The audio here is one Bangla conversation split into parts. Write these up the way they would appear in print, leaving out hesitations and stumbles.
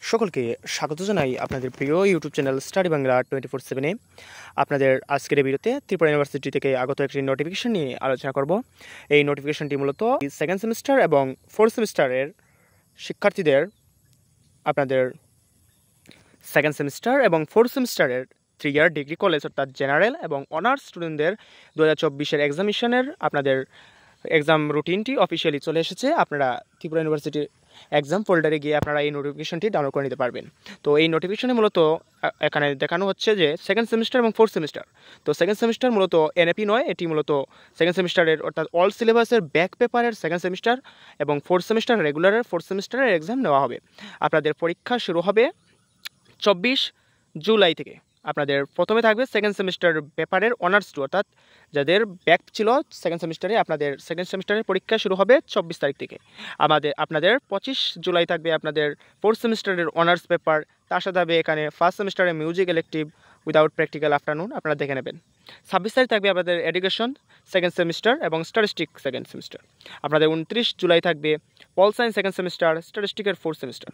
সকলকে স্বাগত জানাই আপনাদের প্রিয় ইউটিউব চ্যানেল স্টাডি বাংলা 24/7-এ। আপনাদের আজকের ভিডিওতে ত্রিপুরা ইউনিভার্সিটি থেকে আগত একটি নোটিফিকেশন নিয়ে আলোচনা করব। এই নোটিফিকেশনটি মূলত সেকেন্ড সেমিস্টার এবং ফোর্থ সেমিস্টারের শিক্ষার্থীদের আপনাদের সেকেন্ড সেমিস্টার এবং ফোর্থ সেমিস্টারের 3 ইয়ার ডিগ্রি কলেজ অর্থাৎ জেনারেল এবং অনার্স স্টুডেন্টদের 2024-এর এক্সামিশনের আপনাদের এক্সাম রুটিনটি অফিসিয়ালি চলে এসেছে। আপনারা ত্রিপুরা ইউনিভার্সিটির এক্সাম ফোল্ডারে গিয়ে আপনারা এই নোটিফিকেশনটি ডাউনলোড করে নিতে পারবেন। তো এই নোটিফিকেশনে মূলত এখানে দেখানো হচ্ছে যে সেকেন্ড সেমিস্টার এবং ফোর্থ সেমিস্টার। তো সেকেন্ড সেমিস্টার মূলত এনএপি নয়, এটি মূলত সেকেন্ড সেমিস্টারের অর্থাৎ অল সিলেবাসের ব্যাক পেপারের সেকেন্ড সেমিস্টার এবং ফোর্থ সেমিস্টার রেগুলারের ফোর্থ সেমিস্টারের এক্সাম নেওয়া হবে। আপনাদের পরীক্ষা শুরু হবে 24 জুলাই থেকে। আপনাদের প্রথমে থাকবে সেকেন্ড সেমিস্টার পেপারের অনার্স 2 অর্থাৎ যাদের ব্যাক ছিল সেকেন্ড সেমিস্টারে, আপনাদের সেকেন্ড সেমিস্টারের পরীক্ষা শুরু হবে 24 তারিখ থেকে। আপনাদের 25 জুলাই থাকবে আপনাদের ফোর্থ সেমিস্টারের অনার্স পেপার। তার সাথে হবে এখানে ফার্স্ট সেমিস্টারের music elective without practical afternoon, আপনারা দেখে নেবেন। 26 তারিখ থাকবে আপনাদের এডুকেশন সেকেন্ড সেমিস্টার এবং স্ট্যাটিস্টিক সেকেন্ড সেমিস্টার। আপনাদের 29 জুলাই থাকবে পল সায়েন্স সেকেন্ড সেমিস্টার, স্ট্যাটিস্টিকের ফোর্থ সেমিস্টার।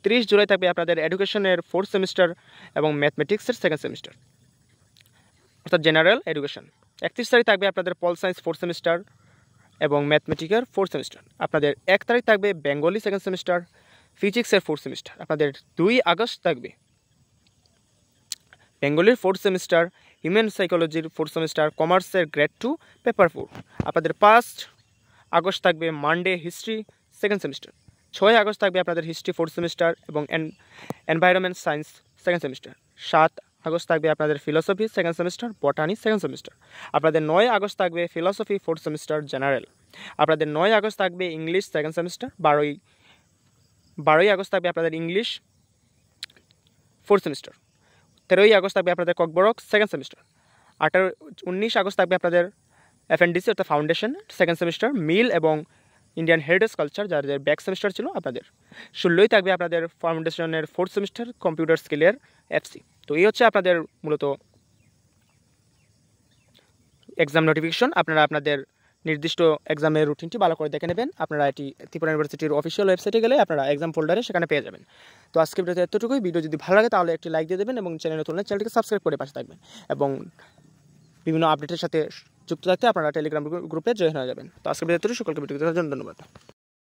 30 জুলাই থাকবে আপনাদের এডুকেশনের ফোর্থ সেমিস্টার এবং ম্যাথমেটিক্সের সেকেন্ড সেমিস্টার অর্থাৎ জেনারেল এডুকেশন। 31 তারিখ থাকবে আপনাদের পল সায়েন্স ফোর্থ সেমিস্টার এবং ম্যাথমেটিক্সের ফোর্থ সেমিস্টার। আপনাদের 1 তারিখ থাকবে বেঙ্গলি সেকেন্ড সেমিস্টার, ফিজিক্সের ফোর্থ সেমিস্টার। আপনাদের 2 আগস্ট থাকবে বেঙ্গলির ফোর্থ সেমিস্টার, হিউম্যান সাইকোলজির ফোর্থ সেমিস্টার, কমার্সের গ্রেড 2 পেপার 4। আপনাদের 5 আগস্ট থাকবে Monday history second semester. 6 August থাকবে আপনাদের হিস্ট্রি ফোর্থ সেমিস্টার এবং environment science second semester. 7 August থাকবে আপনাদের philosophy second semester, botany second semester. আপনাদের 9 আগস্ট থাকবে ফিলোসফি ফোর্থ সেমিস্টার জেনারেল। আপনাদের 9 আগস্ট থাকবে ইংলিশ সেকেন্ড সেমিস্টার। 12 আগস্ট থাকবে আপনাদের ইংলিশ ফোর্থ সেমিস্টার। 13 আগস্ট থাকবে আপনাদের ককবরক সেকেন্ড সেমিস্টার। 19 আগস্ট থাকবে আপনাদের এফএনডিসি অর্থাৎ ফাউন্ডেশন সেকেন্ড সেমিস্টার, মিল এবং ইন্ডিয়ান হেরিটেজ কালচার যাদের ব্যাক সেমিস্টার ছিল আপনাদের। 16 থাকবে আপনাদের ফাউন্ডেশনের ফোর্থ সেমিস্টার কম্পিউটার স্কিলের এফসি। তো এই হচ্ছে আপনাদের মূলত এক্সাম নোটিফিকেশন। আপনারা আপনাদের নির্দিষ্ট এক্সামের রুটিনটি ভালো করে দেখে নেবেন। আপনারা এটি ত্রিপুরা ইউনিভার্সিটির অফিসিয়াল ওয়েবসাইটে গেলে আপনারা এক্সাম ফোল্ডারে সেখানে পেয়ে যাবেন। তো আজকে ভিডিওতে এতটুকুই। ভিডিও যদি ভালো লাগে তাহলে একটি লাইক দিয়ে দেবেন এবং চ্যানেলটিকে সাবস্ক্রাইব করে পাশে থাকবেন এবং বিভিন্ন আপডেটের সাথে যুক্ত থাকতে আপনারা টেলিগ্রাম গ্রুপে জয়েন হয়ে যাবেন। তো আজকে ভিডিওতে সকলকে ভিডিও দেখার জন্য ধন্যবাদ।